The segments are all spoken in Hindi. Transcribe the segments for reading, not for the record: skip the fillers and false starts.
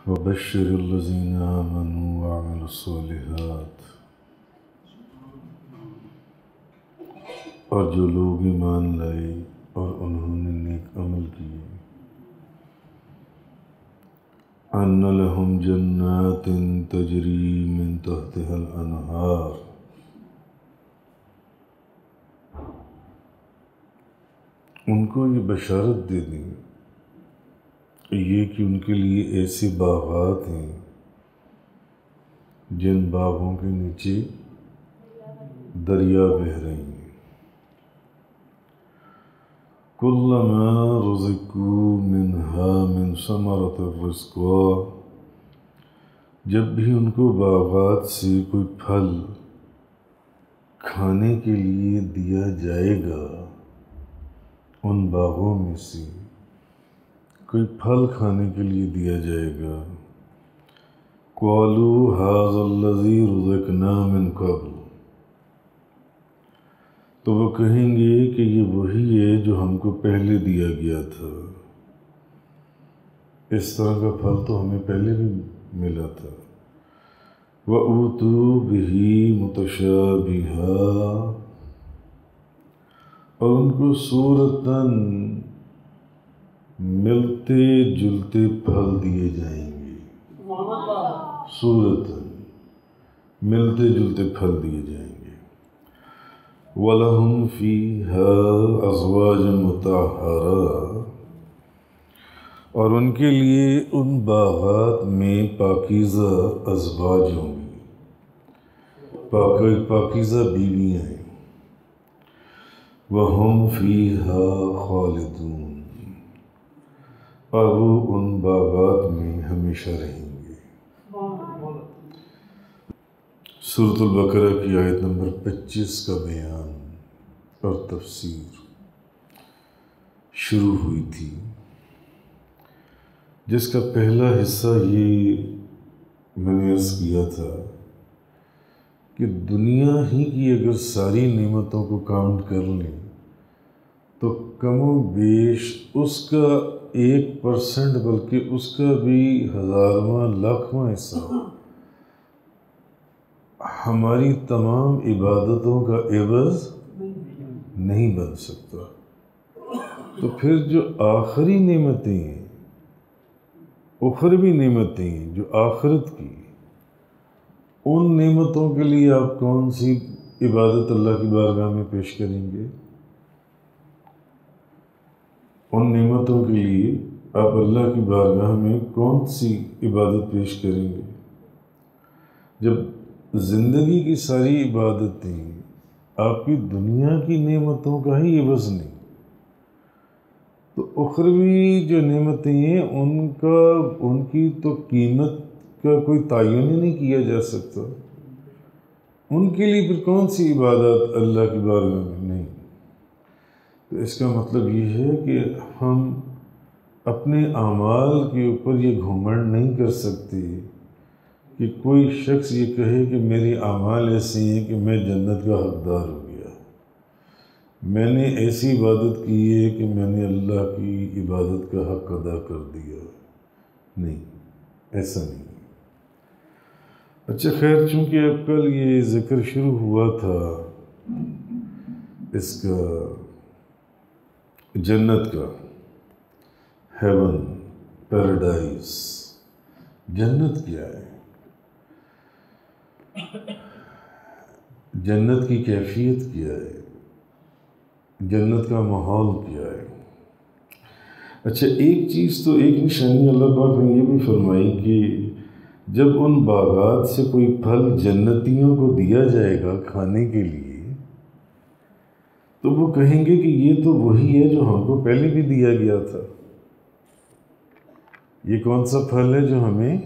वबश्शिरिल्लज़ीना आमनू वअमिलुस्सॉलिहात, और जो लोग ईमान लाए और उन्होंने नेक अमल किए, अन्ना लहुम जन्नातिन तजरी मिन तहतिहल अनहार, उनको ये बशारत दे दी ये कि उनके लिए ऐसे बागात हैं जिन बागों के नीचे दरिया बह रही हैं। कुल्लमा रुज़िक़ू मिन्हा मिन समरतिर रिज़्क़ा, जब भी उनको बागात से कोई फल खाने के लिए दिया जाएगा, उन बागों में से कोई फल खाने के लिए दिया जाएगा, क़ालू हाज़ल्लज़ी रुज़िक़ना मिन क़ब्ल, तो वो कहेंगे कि ये वही है जो हमको पहले दिया गया था। इस तरह का फल तो हमें पहले भी मिला था। वऊतू बिही मुतशाबिहा, और उनको सूरतन मिलते जुलते फल दिए जाएंगे। सूरतन मिलते जुलते फल दिए जाएंगे। वलहुम फ़ीहा अज़वाजुन मुतहहरा, और उनके लिए उन बागात में पाकीज़ा अज़वाज होंगी, पाकीज़ा बीवियाँ हैं। वहुम फ़ीहा खालिदून, और वो उन बागात में हमेशा रहेंगे। सूरतुल बकरा की आयत नंबर 25 का बयान और तफसीर शुरू हुई थी, जिसका पहला हिस्सा ये मैंने अर्ज़ किया था कि दुनिया ही की अगर सारी नेमतों को काउंट कर लें तो कमो बेश उसका 1% बल्कि उसका भी हज़ारवां लाखवां हिस्सा हमारी तमाम इबादतों का एवज़ नहीं बन सकता। तो फिर जो आखिरी नेमतें हैं, उखरवी नेमतें हैं जो आखिरत की, उन नेमतों के लिए आप कौन सी इबादत अल्लाह की बारगाह में पेश करेंगे? उन नेमतों के लिए आप अल्लाह की बारगाह में कौन सी इबादत पेश करेंगे जब ज़िंदगी की सारी इबादतें आपकी दुनिया की नेमतों का ही एवज़ नहीं? तो उखरवी जो नेमतें हैं उनकी तो कीमत का कोई तयन ही नहीं किया जा सकता। उनके लिए फिर कौन सी इबादत अल्लाह की बारगाह में? नहीं। तो इसका मतलब ये है कि हम अपने आमाल के ऊपर ये घुमंड नहीं कर सकते कि कोई शख्स ये कहे कि मेरी आमाल ऐसी हैं कि मैं जन्नत का हकदार हो गया, मैंने ऐसी इबादत की है कि मैंने अल्लाह की इबादत का हक अदा कर दिया। नहीं, ऐसा नहीं। अच्छा खैर, चूँकि अब कल ये ज़िक्र शुरू हुआ था इसका जन्नत का, हेवन, पैराडाइज, जन्नत क्या है, जन्नत की कैफियत क्या है, जन्नत का माहौल क्या है। अच्छा, एक चीज़ तो, एक निशानी अल्लाह पाक ने ये भी फरमाई कि जब उन बागात से कोई फल जन्नतियों को दिया जाएगा खाने के लिए, तो वो कहेंगे कि ये तो वही है जो हमको पहले भी दिया गया था। ये कौन सा फल है जो हमें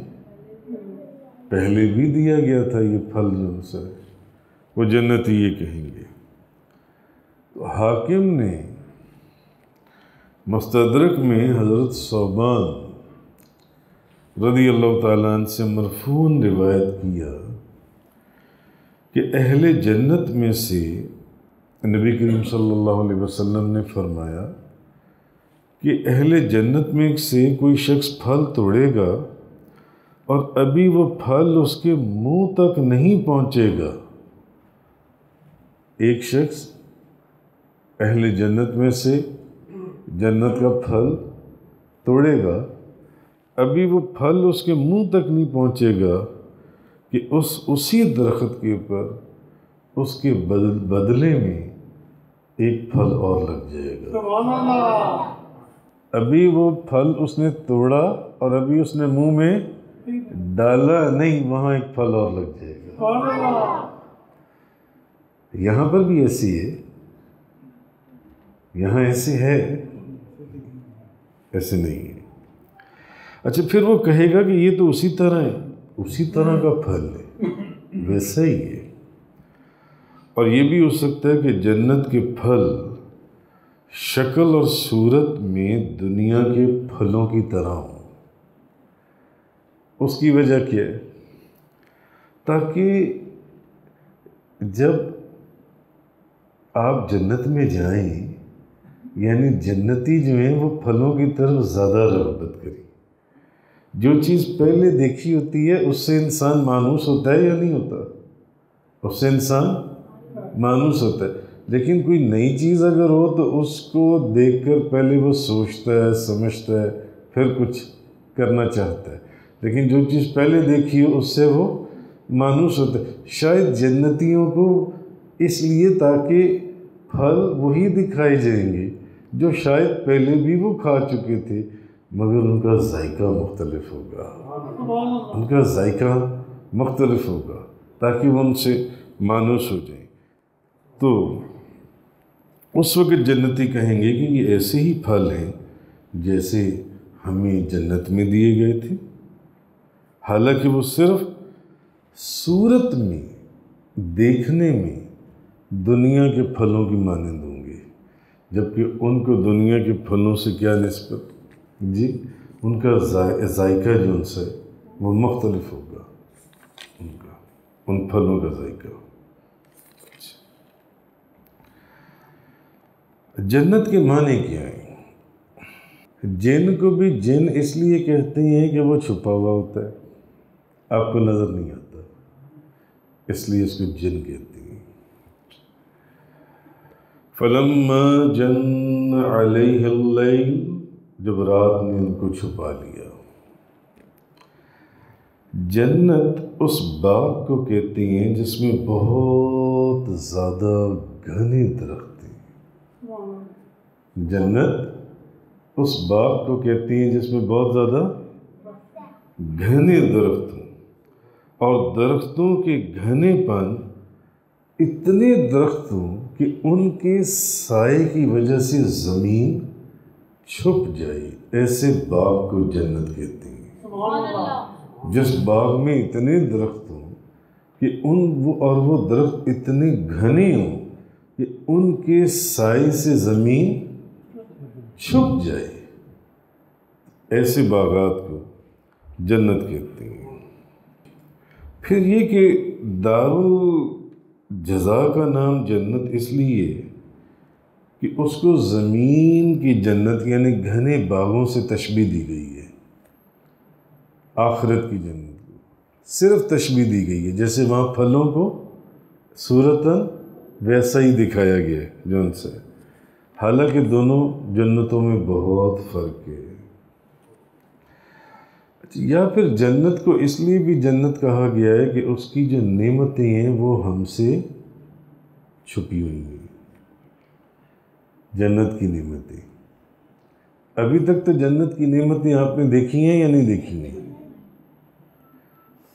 पहले भी दिया गया था? ये फल जो सा है, वो जन्नती ये कहेंगे। तो हाकिम ने मुस्तदरक में हज़रत सौबान रज़ी अल्लाह ताला अन्हु से मरफ़ून रिवायत किया कि अहले जन्नत में से नबी करीम सल्लल्लाहु अलैहि वसल्लम ने फरमाया कि अहले जन्नत में से कोई शख्स फल तोड़ेगा और अभी वो फल उसके मुंह तक नहीं पहुंचेगा। एक शख्स अहले जन्नत में से जन्नत का फल तोड़ेगा, अभी वो फल उसके मुंह तक नहीं पहुंचेगा कि उसी दरख्त के ऊपर उसके बदले में एक फल और लग जाएगा। अभी वो फल उसने तोड़ा और अभी उसने मुंह में डाला नहीं, वहां एक फल और लग जाएगा। यहां पर भी ऐसी है, यहां ऐसे है, ऐसे नहीं है। अच्छा, फिर वो कहेगा कि ये तो उसी तरह है, उसी तरह का फल है, वैसा ही है। और ये भी हो सकता है कि जन्नत के फल शक्ल और सूरत में दुनिया के फलों की तरह हो। उसकी वजह क्या है? ताकि जब आप जन्नत में जाएं, यानी जन्नती जो है वो फलों की तरफ ज़्यादा रग़बत करें। जो चीज़ पहले देखी होती है उससे इंसान मानूस होता है या नहीं होता? उससे इंसान मानूस होता है। लेकिन कोई नई चीज़ अगर हो तो उसको देखकर पहले वो सोचता है, समझता है, फिर कुछ करना चाहता है। लेकिन जो चीज़ पहले देखी हो उससे वो मानूस होता है। शायद जन्नतियों को इसलिए ताकि फल वही दिखाए जाएंगे जो शायद पहले भी वो खा चुके थे, मगर उनका जायका मुख्तलिफ होगा, उनका जायका मुख्तलिफ होगा, ताकि वो उनसे मानूस हो जाए। तो उस वक्त जन्नती कहेंगे कि ये ऐसे ही फल हैं जैसे हमें जन्नत में दिए गए थे। हालांकि वो सिर्फ सूरत में, देखने में दुनिया के फलों की मानंद होंगे, जबकि उनको दुनिया के फलों से क्या निस्बत जी, उनका जायका जो उनसे वो मुख्तलिफ होगा, उनका उन फलों का जायका। जन्नत के माने क्या है? जिन को भी जिन इसलिए कहते हैं कि वो छुपा हुआ होता है, आपको नज़र नहीं आता, इसलिए इसको जिन कहते हैं। फलम्मा जन्न अलैहिल लैल, जब रात ने उनको छुपा लिया। जन्नत उस बाग को कहती हैं जिसमें बहुत ज़्यादा घने दरख्त हैं। जन्नत उस बाग को कहती हैं जिसमें बहुत ज़्यादा घने दरख्त हों, और दरख्तों के घनेपन इतने दरख्त हों कि उनके साए की वजह से ज़मीन छुप जाए, ऐसे बाग को जन्नत कहते हैं। जिस बाग में इतने दरख्त हों कि वो दरख्त इतने घने हों कि उनके साए से ज़मीन छुप जाए, ऐसे बागात को जन्नत कहते हैं। फिर ये कि दारुल जज़ा का नाम जन्नत इसलिए कि उसको ज़मीन की जन्नत यानी घने बागों से तशबीह दी गई है। आखिरत की जन्नत को सिर्फ तशबीह दी गई है, जैसे वहाँ फलों को सूरतन वैसा ही दिखाया गया है जो उनसे। हालांकि दोनों जन्नतों में बहुत फ़र्क है। या फिर जन्नत को इसलिए भी जन्नत कहा गया है कि उसकी जो नेमतें हैं वो हमसे छुपी हुई हैं। जन्नत की नेमतें, अभी तक तो जन्नत की नेमतें आपने देखी हैं या नहीं देखी हैं?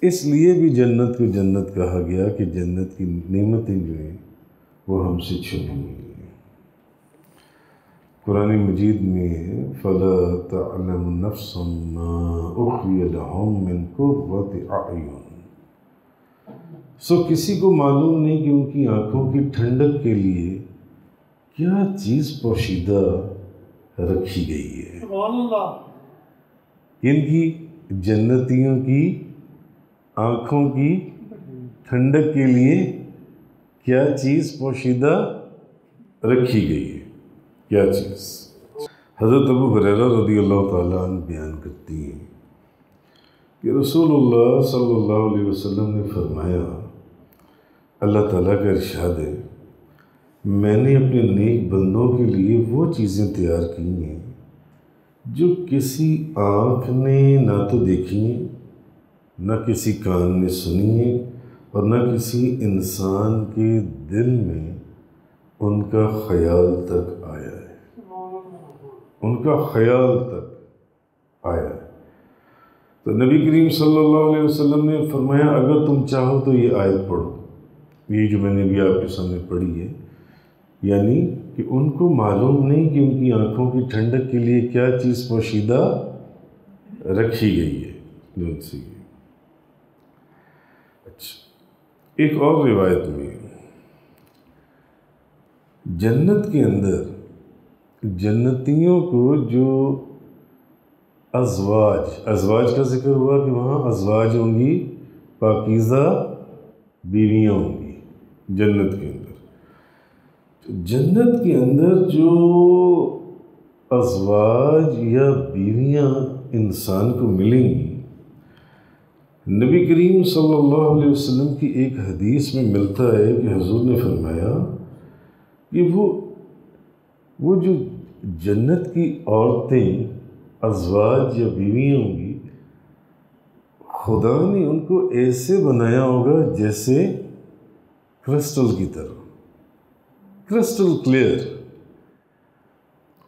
इसलिए भी जन्नत को जन्नत कहा गया कि जन्नत की नेमतें जो हैं वो हमसे छुपी हुई हैं। कुरान मजीद में फला तअलमु नफ्सुम मा उख्फिय लहुम मिन कुर्रति अयुन, सो किसी को मालूम नहीं कि उनकी आँखों की ठंडक के लिए क्या चीज़ पोशीदा रखी गई है। इनकी जन्नतियों की आँखों की ठंडक के लिए क्या चीज़ पोशीदा रखी गई है, क्या चीज़? हज़रत अबू हुरैरा रज़ियल्लाहु ताला अन्हु बयान करती हैं कि रसूलुल्लाह सल्लल्लाहु अलैहि वसल्लम ने फरमाया, अल्लाह ताला का इरशाद है, मैंने अपने नेक बंदों के लिए वो चीज़ें तैयार की हैं जो किसी आँख ने ना तो देखी हैं, ना किसी कान ने सुनी है, और ना किसी इंसान के दिल में उनका ख्याल तक आया है, उनका ख्याल तक आया है। तो नबी करीम सल्लल्लाहु अलैहि वसल्लम ने फरमाया, अगर तुम चाहो तो ये आयत पढ़ो, ये जो मैंने भी आपके सामने पढ़ी है, यानी कि उनको मालूम नहीं कि उनकी आँखों की ठंडक के लिए क्या चीज़ पोशीदा रखी गई है जो उनसे। अच्छा, एक और रिवायत में जन्नत के अंदर जन्नतियों को जो अज़वाज का जिक्र हुआ कि वहाँ अज़वाज होंगी, पाकीज़ा बीवियाँ होंगी जन्नत के अंदर। जन्नत के अंदर जो अज़वाज या बीवियाँ इंसान को मिलेंगी, नबी करीम सल्लल्लाहु अलैहि वसल्लम की एक हदीस में मिलता है कि हुज़ूर ने फरमाया कि वो जो जन्नत की औरतें अज़वाज या बीवियाँ होंगी, खुदा ने उनको ऐसे बनाया होगा जैसे क्रिस्टल की तरह, क्रिस्टल क्लियर।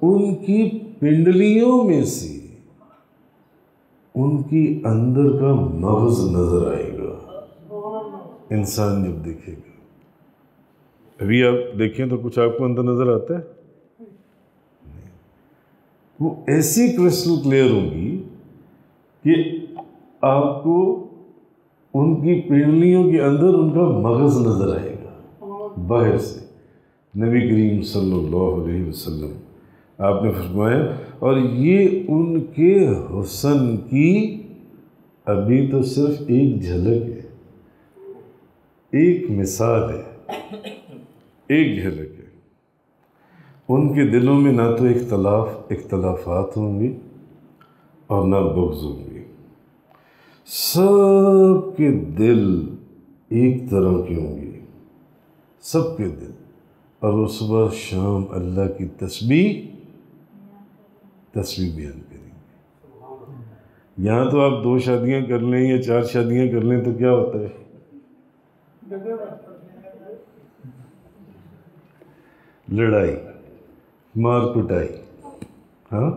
उनकी पिंडलियों में से उनकी अंदर का मग़ज़ नज़र आएगा इंसान जब देखेगा। अभी आप देखें तो कुछ आपको अंदर नज़र आता है? नहीं। वो ऐसी क्रिस्टल क्लियर होगी कि आपको उनकी पिंडलियों के अंदर उनका मग़ज़ नज़र आएगा बाहर से। नबी करीम सल्लल्लाहु अलैहि वसल्लम आपने फरमाया, और ये उनके हुस्न की अभी तो सिर्फ एक झलक है, एक मिसाल है, एक झलक है। उनके दिलों में ना तो इख्तलाफात होंगे और ना बुग़्ज़ होंगे, सबके दिल एक तरह के होंगे, सबके दिल। और वो सुबह शाम अल्लाह की तस्बीह बयान करेंगे। यहाँ तो आप 2 शादियाँ कर लें या 4 शादियाँ कर लें तो क्या होता है? लड़ाई, मार कुटाई। हाँ,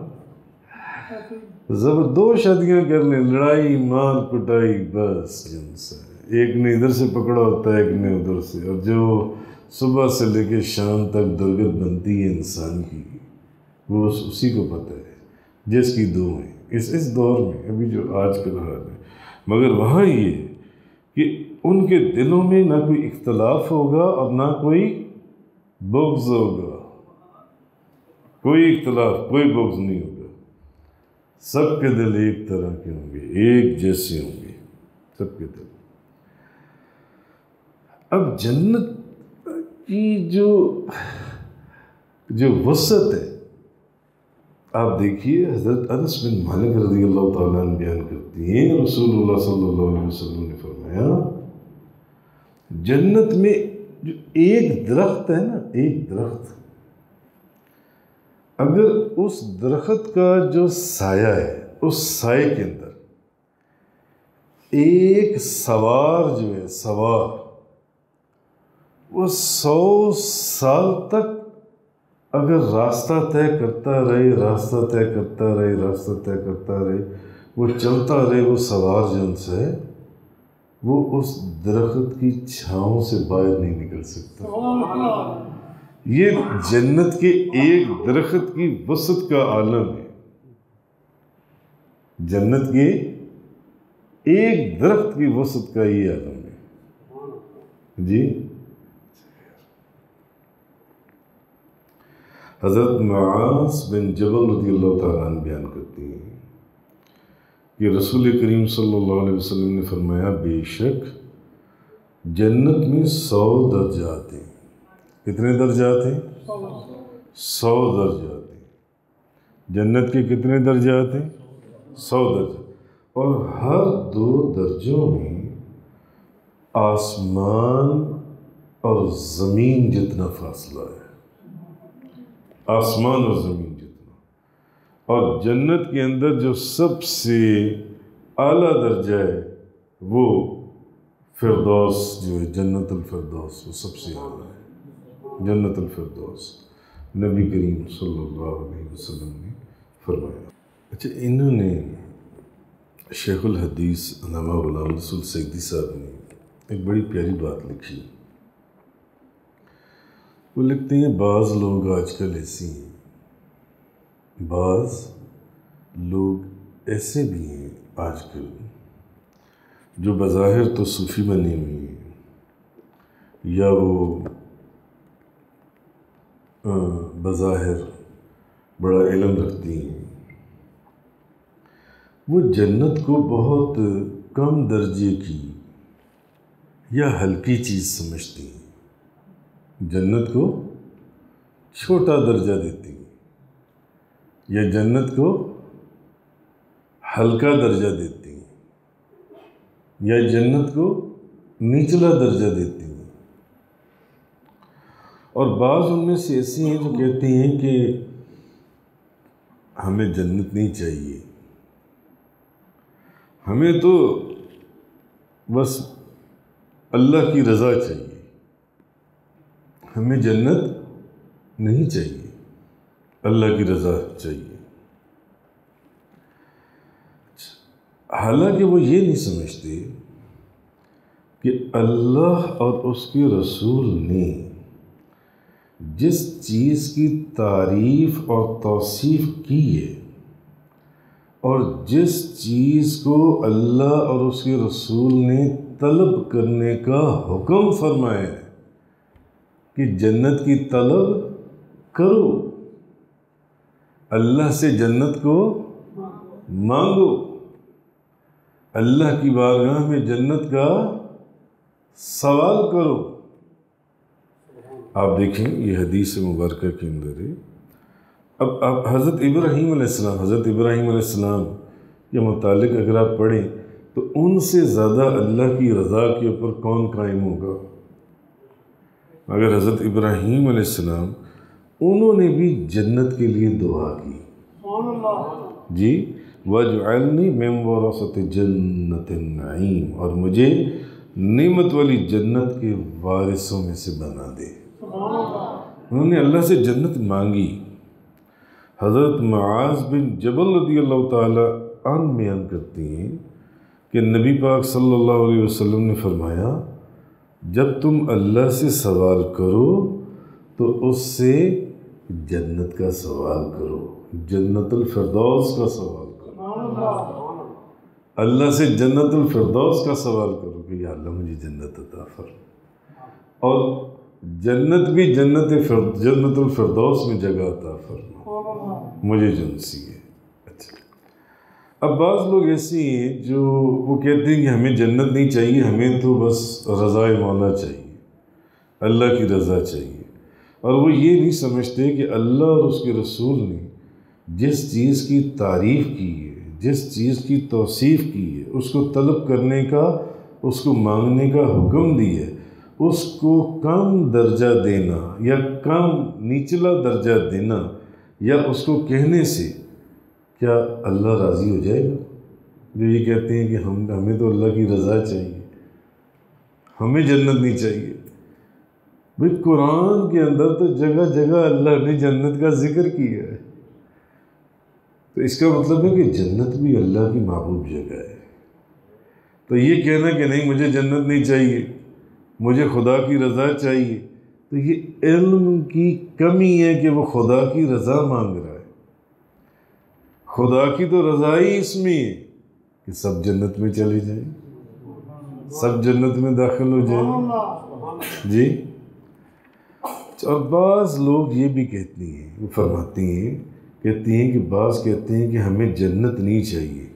जब 2 शादियाँ कर लें, लड़ाई मार कुटाई, बस जिनसे एक ने इधर से पकड़ा होता है, एक ने उधर से। और जो सुबह से लेकर शाम तक दुर्गत बनती है इंसान की, वो उसी को पता है जिसकी दो है इस दौर में, अभी जो आज का हाल है। मगर वहाँ ये कि उनके दिलों में ना कोई इख्तलाफ होगा और ना कोई बुग़्ज़ होगा, कोई इख्तलाफ, कोई बुग़्ज़ नहीं होगा। सबके दिल एक तरह के होंगे, एक जैसे होंगे सबके दिल। अब जन्नत की जो वसत है, आप देखिए, हज़रत अनस बिन मालिक रज़ियल्लाहु ताला अन्हु बयान करती हैं, रसूलुल्लाह सल्लल्लाहु अलैहि वसल्लम ने फरमाया, जन्नत में जो एक दरख्त है ना, एक दरख्त, अगर उस दरख्त का जो साया है, उस साये के अंदर एक सवार जो है, सवार, वो 100 साल तक अगर रास्ता तय करता रहे, रास्ता तय करता रहे, रास्ता तय करता रहे, वो चलता रहे, वो सवार जो उनसे, वो उस दरख्त की छाँव से बाहर नहीं निकल सकता। ये जन्नत के एक दरख्त की वसत का आलम है। जन्नत के एक दरख्त की वसत का ये आलम है जी। हज़रत मुआज़ बिन जबल रज़ियल्लाहु ताला अन्हु बयान करती हैं कि रसूल करीम सल्लल्लाहु अलैहि वसल्लम ने फरमाया, बेशक जन्नत में 100 दर्जात हैं। कितने दर्जात हैं? 100 दर्जात हैं। जन्नत के कितने दर्जात हैं? 100 दर्जात। और हर 2 दर्जों में आसमान और ज़मीन जितना फासला है, आसमान और ज़मीन जितना। और जन्नत के अंदर जो सबसे आला दर्जा है वो फिरदौस जो है, जन्नतुल फिरदौस, वो सबसे आला है, जन्नतुल फिरदौस। नबी करीम सल्लल्लाहु अलैहि वसल्लम ने फरमाया। अच्छा, इन्होंने शेखुल हदीस अल्लामा गुलाम रसूल सैदी साहब ने एक बड़ी प्यारी बात लिखी। वो लिखते हैं, बाज़ लोग आजकल ऐसी हैं, बाज़ लोग ऐसे भी हैं आजकल जो बज़ाहिर तो सूफ़ी बने हुए हैं, या वो बज़ाहिर बड़ा इल्म रखती हैं, वो जन्नत को बहुत कम दर्जे की या हल्की चीज़ समझती हैं, जन्नत को छोटा दर्जा देती हैं, या जन्नत को हल्का दर्जा देती हैं, या जन्नत को निचला दर्जा देती हैं। और बाज़ उनमें से ऐसी हैं जो कहती हैं कि हमें जन्नत नहीं चाहिए, हमें तो बस अल्लाह की रज़ा चाहिए, हमें जन्नत नहीं चाहिए, अल्लाह की रज़ा चाहिए। हालांकि वो ये नहीं समझते कि अल्लाह और उसके रसूल ने जिस चीज़ की तारीफ़ और तौसीफ़ की है, और जिस चीज़ को अल्लाह और उसके रसूल ने तलब करने का हुक्म फरमाया है कि जन्नत की तलब करो, अल्लाह से जन्नत को मांगो, अल्लाह की बारगाह में जन्नत का सवाल करो। आप देखें, ये हदीस मुबारक के अंदर है। अब आप हज़रत इब्राहीम अलैहिस्सलाम के मुतालिक अगर आप पढ़ें तो उनसे ज़्यादा अल्लाह की रज़ा के ऊपर कौन कायम होगा? अगर हज़रत इब्राहीम अलैहिस्सलाम, उन्होंने भी जन्नत के लिए दुआ की जी, वजअलनी मिन वरसति जन्नतिन नईम, और मुझे नेमत वाली जन्नत के वारिसों में से बना दे। उन्होंने अल्लाह से जन्नत मांगी। हज़रत मुआज़ बिन जबल रज़ियल्लाहु ताला अन्हु बयान करती हैं कि नबी पाक सल्लल्लाहु अलैहि वसल्लम ने फरमाया, जब तुम अल्लाह से सवाल करो तो उससे जन्नत का सवाल करो, जन्नतुल फिरदौस का सवाल करो, अल्लाह से जन्नतुल फिरदौस का सवाल करो कि या अल्लाह मुझे जन्नत अता फरमा, और जन्नत भी जन्नतुल फिरदौस में जगह अता फरमा, मुझे जन्नत है। अच्छा, अब बाज़ लोग ऐसे हैं जो वो कहते हैं कि हमें जन्नत नहीं चाहिए, हमें तो बस रज़ाए मौला चाहिए, अल्लाह की रज़ा चाहिए। और वो ये नहीं समझते कि अल्लाह और उसके रसूल ने जिस चीज़ की तारीफ़ की है, जिस चीज़ की तौसीफ़ की है, उसको तलब करने का, उसको मांगने का हुक्म दिया है, उसको कम दर्जा देना या कम निचला दर्जा देना या उसको कहने से क्या अल्लाह राज़ी हो जाएगा? जो ये कहते हैं कि हमें तो अल्लाह की रज़ा चाहिए, हमें जन्नत नहीं चाहिए। भाई, कुरान के अंदर तो जगह जगह अल्लाह ने जन्नत का जिक्र किया है, तो इसका मतलब है कि जन्नत भी अल्लाह की महबूब जगह है। तो ये कहना कि नहीं मुझे जन्नत नहीं चाहिए, मुझे खुदा की रज़ा चाहिए, तो ये इल्म की कमी है कि वो खुदा की रज़ा मांग रहा है। खुदा की तो रज़ा ही इसमें है कि सब जन्नत में चले जाएं, सब जन्नत में दाखिल हो जाएं जी। और बाज़ लोग ये भी कहती हैं, वो फरमाती हैं कि बाज़ कहते हैं कि हमें जन्नत नहीं चाहिए,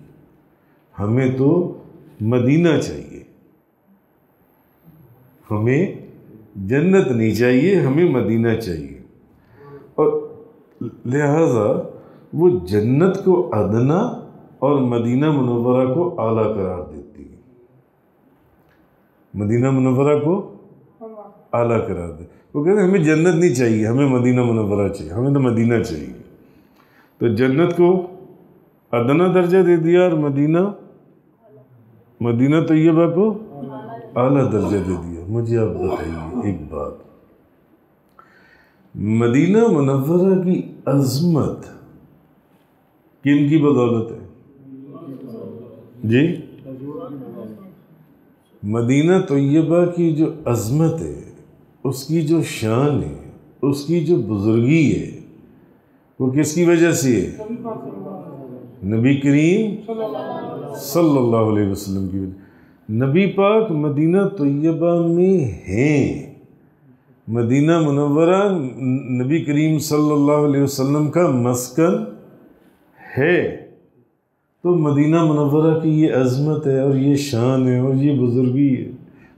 हमें तो मदीना चाहिए, हमें जन्नत नहीं चाहिए, हमें मदीना चाहिए। और लिहाजा वो जन्नत को अदना और मदीना मुनव्वरा को आला करार देती है। मदीना मुनव्वरा को आला करार दे। वो कहते हैं हमें जन्नत नहीं चाहिए, हमें मदीना मुनव्वरा चाहिए, हमें तो मदीना चाहिए। तो जन्नत को अदना दर्जा दे दिया और मदीना तैयबा को आला दर्जा दे दिया। मुझे आप बताइए एक बात, मदीना मुनव्वरा की अज़मत किन की बदौलत है जी? मदीना तैयबा की जो अज़मत है, उसकी जो शान है, उसकी जो बुजुर्गी है, वो किसकी वजह से है? नबी करीम सल्लल्लाहु अलैहि वसल्लम की वजह। नबी पाक मदीना तैयबा में हैं। मदीना मुनव्वरा नबी करीम सल्लल्लाहु अलैहि वसल्लम का मस्कन है। तो मदीना मुनव्वरा की ये अज़मत है और ये शान है और ये बुजुर्गी है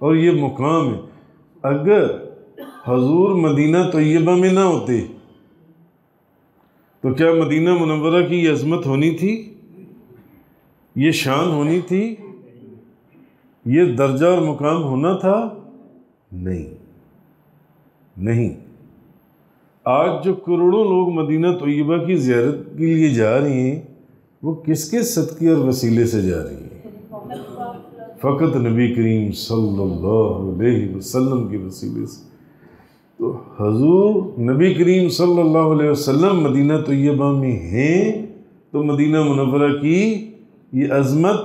और ये मुकाम है। अगर हजूर मदीना तैयबा में ना होते तो क्या मदीना मुनव्वरा की ये अज़मत होनी थी, ये शान होनी थी, ये दर्जा और मुकाम होना था? नहीं। आज जो करोड़ों लोग मदीना तैयबा की ज़ियारत के लिए जा रहे हैं, वो किसके सदक़े और वसीले से जा रही हैं? फ़कत नबी करीम सल्लल्लाहु अलैहि वसल्लम के वसीले से। तो हजूर नबी करीम सल्लल्लाहु अलैहि वसल्लम मदीना तैयबा में हैं, तो मदीना मुनव्वरा की ये अज़मत,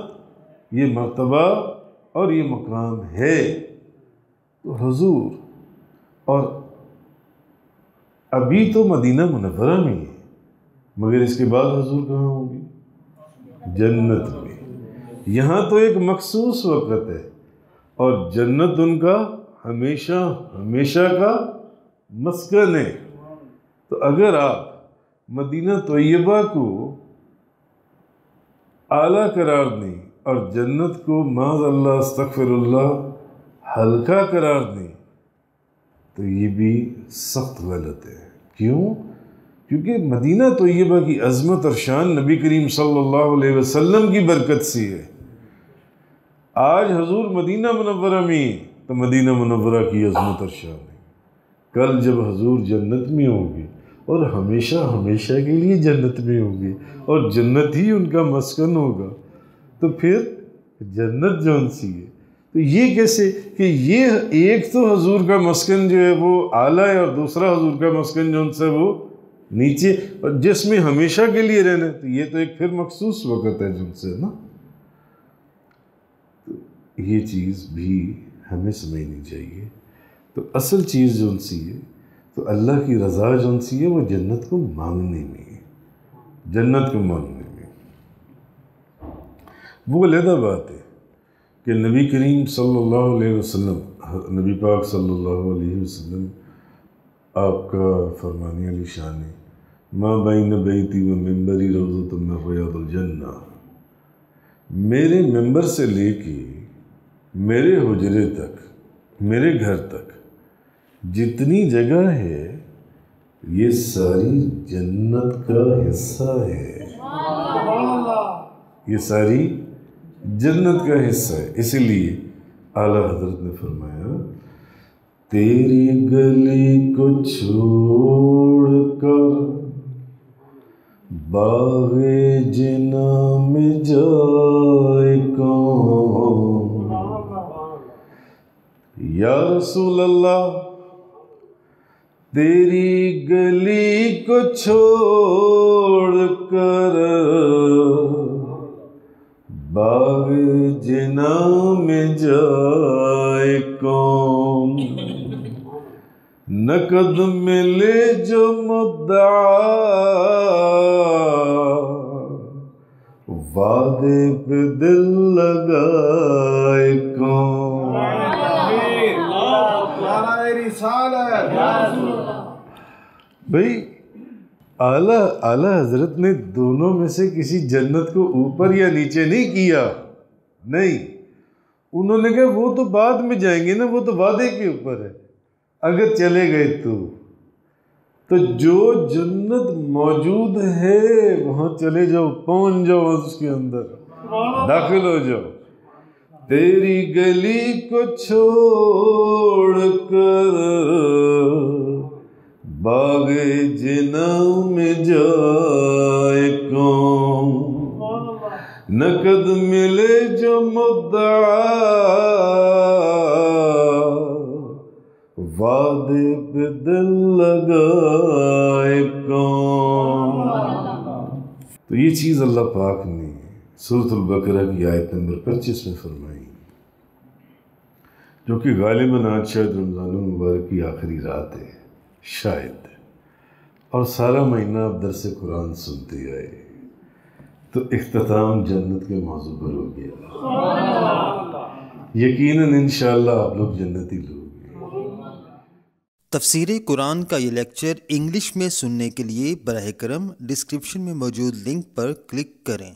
ये मर्तबा और ये मकाम है। तो हजूर और अभी तो मदीना मुनव्वरा में है, मगर इसके बाद हजूर कहाँ होंगे? जन्नत में। यहाँ तो एक मखसूस वक़्त है और जन्नत उनका हमेशा हमेशा का मस्कन है। तो अगर आप मदीना तैयबा को आला करार दें और जन्नत को माज़अल्लाह अस्तग़फ़िरुल्लाह हल्का करार दें, तो ये भी सख्त गलत है। क्यों? क्योंकि मदीना तैयबा की अज़मत और शान नबी करीम सल्लल्लाहु अलैहि वसल्लम की बरकत से है। आज हजूर मदीना मुनव्वरा में, तो मदीना मुनव्वरा की अज़मत और शान है। कल जब हजूर जन्नत में होंगे और हमेशा हमेशा के लिए जन्नत में होंगे और जन्नत ही उनका मस्कन होगा, तो फिर जन्नत जौन सी है, तो ये कैसे कि ये एक तो हजूर का मस्कन जो है वो आला है और दूसरा हजूर का मस्कन जौन सा वो नीचे, और जिसमें हमेशा के लिए रहना, तो ये तो एक फिर मखसूस वक़्त है जिनसे ना। तो ये चीज़ भी हमें समझनी चाहिए। तो असल चीज़ जौन सी है, तो अल्लाह की रज़ा जौन सी है, वो जन्नत को मांगने में है, जन्नत को मांगने में। वो अलग बात है कि नबी करीम सल्लल्लाहु अलैहि वसल्लम, नबी पाक सल्लल्लाहु अलैहि वसल्लम आपका फरमाने वाली शान है, माँ बैन बैती व मिंबरी रौज़तुम मिन रियादिल जन्ना। मेरे मिंबर से लेके मेरे हुजरे तक, मेरे घर तक जितनी जगह है, ये सारी जन्नत का हिस्सा है। ये सारी जन्नत का हिस्सा है। इसीलिए आला हज़रत ने फरमाया, तेरी गली को छोड़कर बाग़े जिना में जाए कौन, या रसूल अल्लाह तेरी गली को छोड़कर बाग़े जिना में जाए कौन, नकद मिले जो मुद्दा वादे पे दिल लगाए कौन। भाई आला हजरत ने दोनों में से किसी जन्नत को ऊपर या नीचे नहीं किया, नहीं। उन्होंने कहा वो तो बाद में जाएंगे ना, वो तो वादे के ऊपर है, अगर चले गए तो। तो जो जन्नत मौजूद है वहां चले जाओ, पहुंच जाओ उसके अंदर, दाखिल हो जाओ। तेरी गली को छोड़ कर बागे जिना में जाए कौन, नकद मिले जो मुद्दा वादे पे दिल लगाए कौन। तो ये चीज़ अल्लाह पाक ने सूरतुल बकरा की आयत नंबर 25 में फरमाई, जो कि गालिबन आज शायद रमज़ानुल मुबारक की आखिरी रात है शायद, और सारा महीना आप दर्स कुरान सुनते आए, तो इख्तिताम जन्नत के मौजू पर हो गया। यकीनन इंशाअल्लाह आप लोग जन्नती लोग। तफसीर कुरान का ये लेक्चर इंग्लिश में सुनने के लिए बराह करम डिस्क्रिप्शन में मौजूद लिंक पर क्लिक करें।